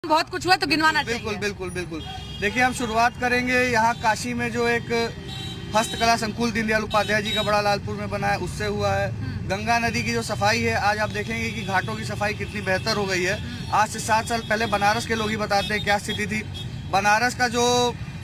बहुत कुछ हुआ तो गिनवाना चाहिए। बिल्कुल बिल्कुल बिल्कुल। देखिए हम शुरुआत करेंगे यहाँ काशी में जो एक हस्तकला संकुल दीनदयाल उपाध्याय जी का बड़ा लालपुर में बना है, उससे हुआ है। गंगा नदी की जो सफाई है, आज आप देखेंगे कि घाटों की सफाई कितनी बेहतर हो गई है। आज से 7 साल पहले बनारस के लोग ही बताते हैं क्या स्थिति थी। बनारस का जो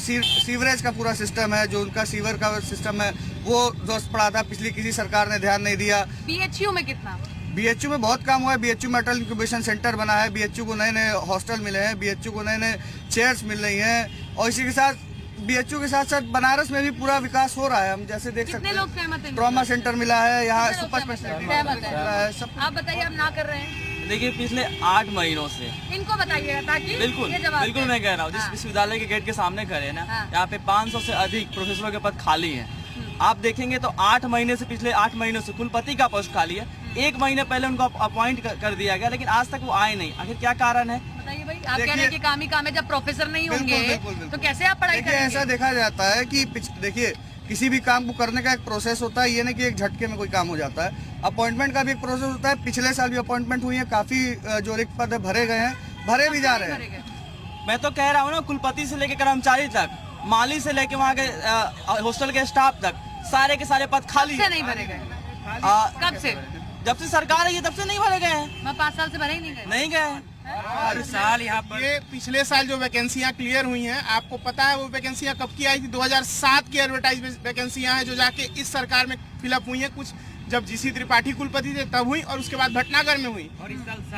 सीवरेज का पूरा सिस्टम है, जो उनका सीवर का सिस्टम है, वो ध्वस्त पड़ा था। पिछली किसी सरकार ने ध्यान नहीं दिया। बीएचयू में कितना? बीएचयू में बहुत काम हुआ है। बीएचयू में अटल इंक्यूबेशन सेंटर बना है। बीएचयू को नए नए हॉस्टल मिले हैं। बीएचयू को नए नए चेयर्स मिल रही हैं। और इसी के साथ बीएचयू के साथ साथ बनारस में भी पूरा विकास हो रहा है। हम जैसे देख सकते हैं, ट्रॉमा सेंटर मिला है, यहाँ सुपर स्पेशलिटी मिला है। सब आप बताइए, हम ना कर रहे हैं। देखिए पिछले 8 महीनों से इनको बताइएगा ताकि बिल्कुल बिल्कुल मैं कह रहा हूँ, जिस विश्वविद्यालय के गेट के सामने खड़े हैं ना, यहाँ पे 500 से अधिक प्रोफेसरों के पद खाली हैं। आप देखेंगे तो 8 महीने से, पिछले 8 महीनों से कुलपति का पोस्ट खाली है। 1 महीने पहले उनको अपॉइंट कर दिया गया, लेकिन आज तक वो आए नहीं। आखिर क्या कारण है? बताइए भाई। आप कह रहे हैं कि काम ही काम है, जब प्रोफेसर नहीं होंगे तो कैसे आप पढ़ाई करेंगे? ऐसा देखा जाता है कि देखिए किसी भी काम को करने का एक प्रोसेस होता है। ये नहीं कि एक झटके में कोई काम हो जाता है। अपॉइंटमेंट का भी एक प्रोसेस होता है। पिछले साल भी अपॉइंटमेंट हुई है, काफी जो रिक्त पद भरे गए हैं, भरे भी जा रहे हैं। मैं तो कह रहा हूँ ना, कुलपति से लेकर कर्मचारी तक, माली से लेकर वहाँ के हॉस्टल के स्टाफ तक, सारे के सारे पद खाली नहीं भरे गए। कब से? जब से सरकार है ये, तब से नहीं भरे गए हैं। मैं 5 साल से भरे ही नहीं गए। हर साल यहाँ पर ये पिछले साल जो वैकेंसियाँ क्लियर हुई हैं, आपको पता है वो वैकेंसियाँ कब की आई थी? 2007 की एडवर्टाइज वैकेंसियाँ हैं जो जाके इस सरकार में फिलअप हुई हैं। कुछ जब जीसी त्रिपाठी कुलपति थे तब हुई, और उसके बाद भटनागर में हुई।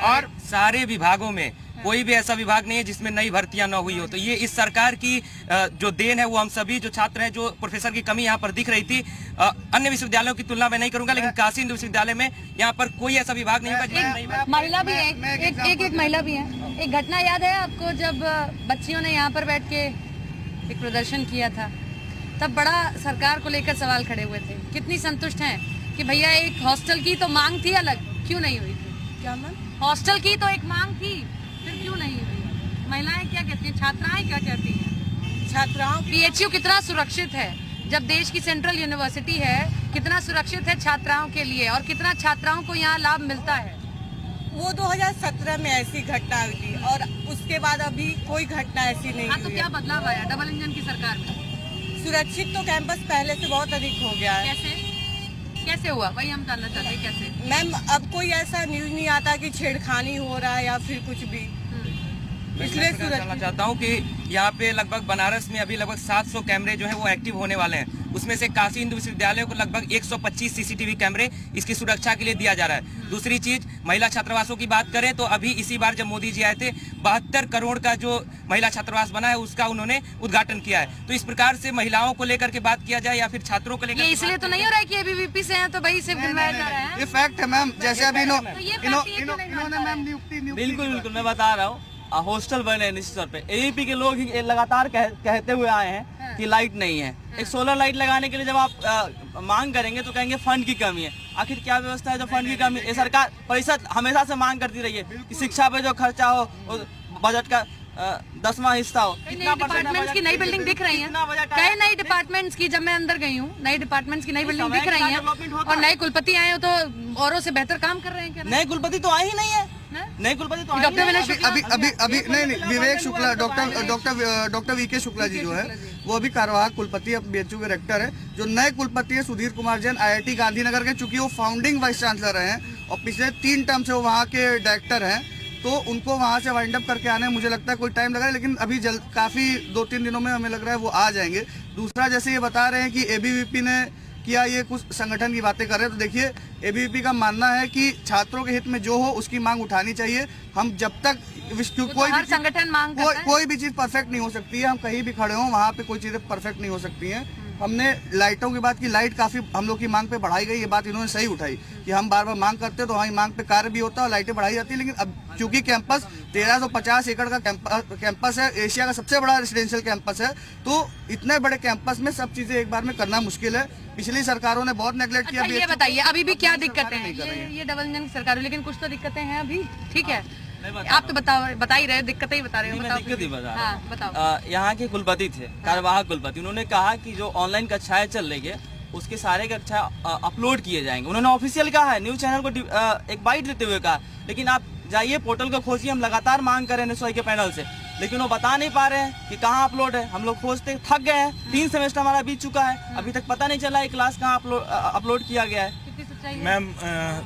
और सारे विभागों में कोई भी ऐसा विभाग नहीं है जिसमें नई भर्तियां न हुई हो। तो ये इस सरकार की जो देन है, वो हम सभी जो छात्र हैं, जो प्रोफेसर की कमी यहाँ पर दिख रही थी, अन्य विश्वविद्यालयों की तुलना में नहीं करूंगा, लेकिन काशी हिंदू विश्वविद्यालय में यहाँ पर कोई ऐसा विभाग नहीं होगा। महिला भी है, एक महिला भी है। एक घटना याद है आपको, जब बच्चियों ने यहाँ पर बैठ के एक प्रदर्शन किया था, तब बड़ा सरकार को लेकर सवाल खड़े हुए थे। कितनी संतुष्ट हैं कि भैया एक हॉस्टल की तो मांग थी, अलग क्यों नहीं हुई थी? क्या मांग? हॉस्टल की तो एक मांग थी, फिर क्यों नहीं हुई? महिलाएं क्या कहती हैं, छात्राएं क्या कहती हैं? छात्राओं बीएचयू कितना सुरक्षित है, जब देश की सेंट्रल यूनिवर्सिटी है, कितना सुरक्षित है छात्राओं के लिए, और कितना छात्राओं को यहाँ लाभ मिलता है। वो 2017 में ऐसी घटना हुई थी, और उसके बाद अभी कोई घटना ऐसी नहीं हुई। तो क्या बदलाव आया डबल इंजन की सरकार में? सुरक्षित तो कैंपस पहले से बहुत अधिक हो गया है। कैसे हुआ, वही हम जानना चाहते हैं। कैसे मैम, अब कोई ऐसा न्यूज नहीं आता कि छेड़खानी हो रहा है या फिर कुछ भी। इसलिए जानना चाहता हूँ कि यहाँ पे लगभग बनारस में अभी लगभग 700 कैमरे जो है वो एक्टिव होने वाले हैं। उसमें से काशी हिंदू विश्वविद्यालय को लगभग 125 सीसीटीवी कैमरे इसकी सुरक्षा के लिए दिया जा रहा है। दूसरी चीज, महिला छात्रावासों की बात करें तो अभी इसी बार जब मोदी जी आए थे, 72 करोड़ का जो महिला छात्रावास बना है उसका उन्होंने उद्घाटन किया है। तो इस प्रकार से महिलाओं को लेकर के बात किया जाए या फिर छात्रों को लेकर, ये इसलिए तो नहीं हो रहा है कि एबीवीपी से हैं तो भाई सिर्फ गिनवाया जा रहा है। ये फैक्ट है मैम। जैसे अभी इन्होंने मैम नियुक्ति बिल्कुल मैं बता रहा हूँ, हॉस्टल बने निश्चित तौर पे। एबीपी के लोग ही लगातार कहते हुए आए हैं कि लाइट नहीं है। एक सोलर लाइट लगाने के लिए जब आप मांग करेंगे तो कहेंगे फंड की कमी है। आखिर क्या व्यवस्था है जो फंड की कमी? ये सरकार, परिषद हमेशा से मांग करती रही है कि शिक्षा पे जो खर्चा हो, बजट का 10वां हिस्सा हो। डिपार्टमेंट्स की नई बिल्डिंग दिख रही है, कई नई डिपार्टमेंट्स की, जब मैं अंदर गई हूँ, नई डिपार्टमेंट्स की नई बिल्डिंग दिख रही है, और नए कुलपति आए हो तो औरों से बेहतर काम कर रहे हैं। क्या नए कुलपति तो आए ही नहीं है? नए कुलपति तो अभी नहीं विवेक शुक्ला, डॉक्टर वीके शुक्ला जी जो है वो अभी कार्यवाहक कुलपति बीएचयू के रेक्टर है। जो नए कुलपति है सुधीर कुमार जैन, IIT गांधीनगर के, चूंकि वो फाउंडिंग वाइस चांसलर हैं और पिछले 3 टर्म से वो वहाँ के डायरेक्टर हैं, तो उनको वहाँ से वाइंड अप करके आने मुझे लगता है कोई टाइम लगा है, लेकिन अभी काफी 2-3 दिनों में हमें लग रहा है वो आ जाएंगे। दूसरा, जैसे ये बता रहे हैं कि एबीवीपी ने किया, ये कुछ संगठन की बातें कर रहे हैं, तो देखिए एबीवीपी का मानना है कि छात्रों के हित में जो हो उसकी मांग उठानी चाहिए। हम जब तक कोई भी चीज परफेक्ट नहीं हो सकती है, हम कहीं भी खड़े हों वहाँ पे कोई चीजें परफेक्ट नहीं हो सकती हैं। हमने लाइटों की बात की, लाइट काफी हम लोग की मांग पे बढ़ाई गई, ये बात इन्होंने सही उठाई कि हम बार बार मांग करते हैं तो हमारी मांग पे कार्य भी होता है और लाइटें बढ़ाई जाती है। लेकिन अब क्योंकि कैंपस 1350 एकड़ का कैंपस है, एशिया का सबसे बड़ा रेसिडेंशियल कैंपस है, तो इतने बड़े कैंपस में सब चीजें एक बार में करना मुश्किल है। पिछली सरकारों ने बहुत नेगलेक्ट किया। ये बताइए अभी भी क्या दिक्कतें हैं? ये डबल इंजन की सरकार है, लेकिन कुछ तो दिक्कतें हैं अभी, ठीक है? आप तो बता ही रहे, दिक्कतें ही बता रहे हो। दिक्कत ही बता रहा हूं। यहाँ के कुलपति थे, कार्यवाहक कुलपति, उन्होंने कहा कि जो ऑनलाइन कक्षाएं चल रही है उसके सारे कक्षा अपलोड किए जाएंगे। उन्होंने ऑफिशियल कहा है, न्यूज चैनल को एक बाइट देते हुए कहा, लेकिन आप जाइए पोर्टल को खोजिए, हम लगातार मांग कर रहे हैं NSY के पैनल से, लेकिन वो बता नहीं पा रहे हैं कि कहाँ अपलोड है। हम लोग खोजते थक गए हैं, 3 सेमेस्टर हमारा बीत चुका है, अभी तक पता नहीं चला है क्लास कहाँ अपलोड किया गया है। मैम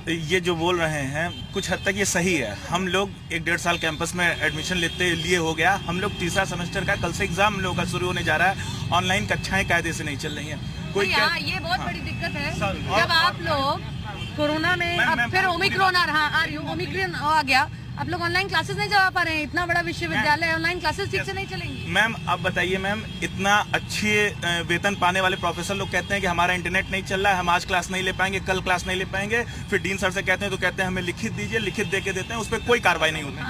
ये जो बोल रहे हैं कुछ हद तक ये सही है। हम लोग 1-1.5 साल कैंपस में एडमिशन लेते लिए हो गया, हम लोग तीसरा सेमेस्टर का कल से एग्जाम हम लोगों का शुरू होने जा रहा है। ऑनलाइन कक्षाएं कायदे से नहीं चल रही हैं। ये बहुत बड़ी दिक्कत है जब आप लोग कोरोना में अब फिर ओमिक्रॉन ओमिक्रॉन आ गया, आप लोग ऑनलाइन क्लासेस नहीं जा पा रहे हैं। इतना बड़ा विश्वविद्यालय, ऑनलाइन क्लासेस ठीक से नहीं चलेंगी। मैम अब बताइए मैम, इतना अच्छे वेतन पाने वाले प्रोफेसर लोग कहते हैं कि हमारा इंटरनेट नहीं चल रहा है, हम आज क्लास नहीं ले पाएंगे, कल क्लास नहीं ले पाएंगे, फिर डीन सर से कहते हैं तो कहते हैं हमें लिखित दीजिए, लिखित दे के देते हैं, उस पर कोई कार्रवाई नहीं होती।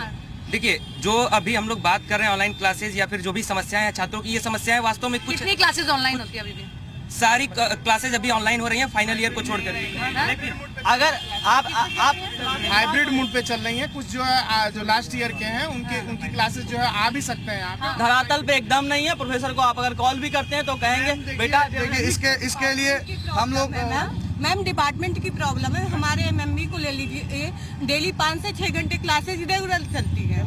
देखिए, जो अभी हम लोग बात कर रहे हैं ऑनलाइन क्लासेज या फिर जो भी समस्याएं हैं छात्रों की, ये समस्याएं वास्तव में कुछ कितनी क्लासेस ऑनलाइन होती है अभी भी? सारी क्लासेज अभी ऑनलाइन हो रही हैं फाइनल ईयर को छोड़कर। लेकिन अगर आप हाइब्रिड मोड पे चल रही हैं, कुछ जो है जो लास्ट ईयर के हैं उनकी क्लासेस जो है आ भी सकते हैं यहाँ पे। धरातल पे एकदम नहीं है। प्रोफेसर को आप अगर कॉल भी करते हैं तो कहेंगे बेटा देखिए इसके लिए हम लोग मैम डिपार्टमेंट की प्रॉब्लम है। हमारे MMB को ले लीजिए, डेली 5 से 6 घंटे क्लासेज रेगुलर चलती है।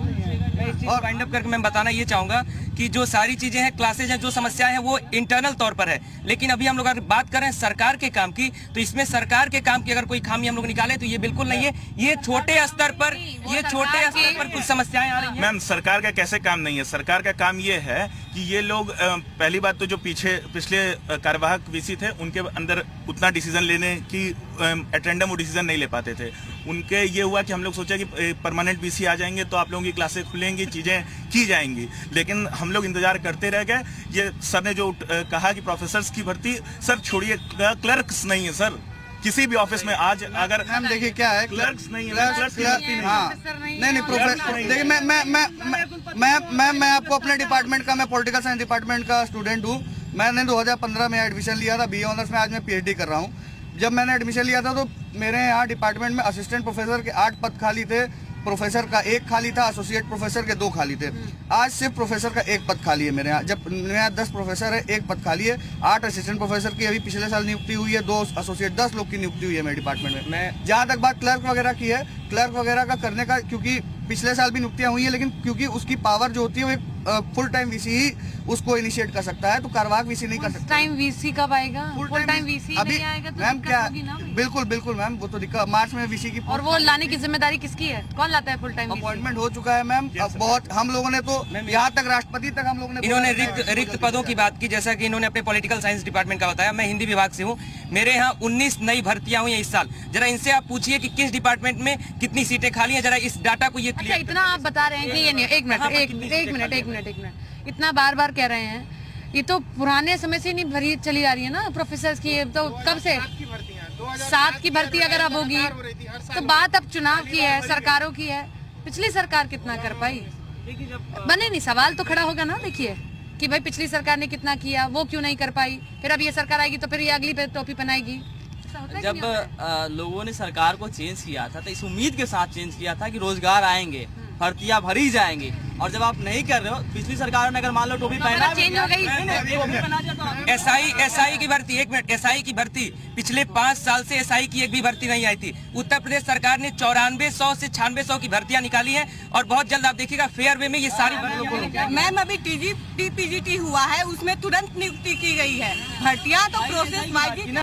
और वाइंड अप करके मैं बताना ये चाहूंगा कि जो सारी चीजें हैं, क्लासेज हैं, जो समस्याएं हैं वो इंटरनल तौर पर है, लेकिन अभी हम लोग अगर बात कर रहे हैं सरकार के काम की, तो इसमें सरकार के काम की अगर कोई खामी हम लोग निकाले तो ये बिल्कुल नहीं है। ये छोटे स्तर पर कुछ समस्याएं आ रही हैं। मैम सरकार का कैसे काम नहीं है? सरकार का काम ये है कि ये लोग पहली बात तो जो पिछले कार्यवाहक VC थे उनके अंदर उतना डिसीजन लेने की एटेंडम वो डिसीजन नहीं ले पाते थे। उनके ये हुआ कि हम लोग सोचा कि परमानेंट VC आ जाएंगे तो आप लोगों की क्लासेस खुलेंगी, चीज़ें की जाएंगी, लेकिन हम लोग इंतजार करते रह गए। ये सर ने जो कहा कि प्रोफेसर्स की भर्ती, सर छोड़िए, क्लर्क्स नहीं है सर किसी भी ऑफिस में। आज अगर मैम देखिए क्या है, क्लर्क्स नहीं है, नहीं प्रोफेसर देखिए मैं आपको अपने डिपार्टमेंट का, मैं पॉलिटिकल साइंस डिपार्टमेंट का स्टूडेंट हूँ। मैंने 2015 में एडमिशन लिया था BA ऑनर्स में, आज मैं PhD कर रहा हूँ। जब मैंने एडमिशन लिया था तो मेरे यहाँ डिपार्टमेंट में असिस्टेंट प्रोफेसर के 8 पद खाली थे, प्रोफेसर का 1 खाली था, एसोसिएट प्रोफेसर के 2 खाली थे। आज सिर्फ प्रोफेसर का 1 पद खाली है मेरे यहाँ। जब मेरे यहाँ 10 प्रोफेसर है, 1 पद खाली है। 8 असिस्टेंट प्रोफेसर की अभी पिछले साल नियुक्ति हुई है, 2 एसोसिएट, 10 लोग की नियुक्ति हुई है मेरे डिपार्टमेंट में। जहाँ तक बात क्लर्क वगैरह की है, क्लर्क वगैरह का करने का, क्योंकि पिछले साल भी नियुक्तियां हुई है, लेकिन क्योंकि उसकी पावर जो होती है वो एक फुल टाइम VC ही उसको इनिशिएट कर सकता है, तो कार्यवाहक VC नहीं कर सकता। टाइम VC कब आएगा? फुल टाइम VC अभी नहीं आएगा तो मैम दिक्कत क्या, होगी ना। बिल्कुल मैम, वो तो दिक्कत मार्च में VC की और वो लाने की जिम्मेदारी किसकी है? कौन लाता है फुल टाइम VC? अपॉइंटमेंट हो चुका है मैम। बहुत हम लोगों ने तो यहाँ तक राष्ट्रपति तक हम लोगों ने इन्होंने रिक्त पदों की बात की, जैसा कि इन्होंने अपने पॉलिटिकल साइंस डिपार्टमेंट का बताया। मैं हिंदी विभाग से हूँ, मेरे यहाँ 19 नई भर्तियां हुई हैं इस साल। जरा इनसे आप पूछिए कि किस डिपार्टमेंट में कितनी सीटें खाली हैं, जरा इस डाटा को ये अच्छा, इतना आप बता रहे हैं कि ये नहीं, एक मिनट, इतना बार कह रहे हैं, ये तो पुराने समय से नहीं भरी चली आ रही है ना प्रोफेसर की। तो कब से 7 की भर्ती अगर अब होगी तो बात अब चुनाव की है, सरकारों की है। पिछली सरकार कितना कर पाई? बने नहीं, सवाल तो खड़ा होगा ना। देखिए कि भाई पिछली सरकार ने कितना किया, वो क्यों नहीं कर पाई, फिर अब ये सरकार आएगी तो फिर ये अगली पे टोपी पहनाएगी। जब लोगों ने सरकार को चेंज किया था तो इस उम्मीद के साथ चेंज किया था कि रोजगार आएंगे, भर्तियां भरी जाएंगी, और जब आप नहीं कर रहे हो, पिछली सरकार ने अगर मान लो टोपी पहना, चेंज हो गई। SI की भर्ती, एक मिनट, SI की भर्ती पिछले 5 साल से SI की एक भी भर्ती नहीं आई थी। उत्तर प्रदेश सरकार ने 9400 से 9600 की भर्तियां निकाली हैं, और बहुत जल्द आप देखिएगा फेयर वे में ये सारी भर्तियां। मैम अभी TGT PGT हुआ है, उसमें तुरंत नियुक्ति की गई है। भर्तियां तो प्रोसेस वाइज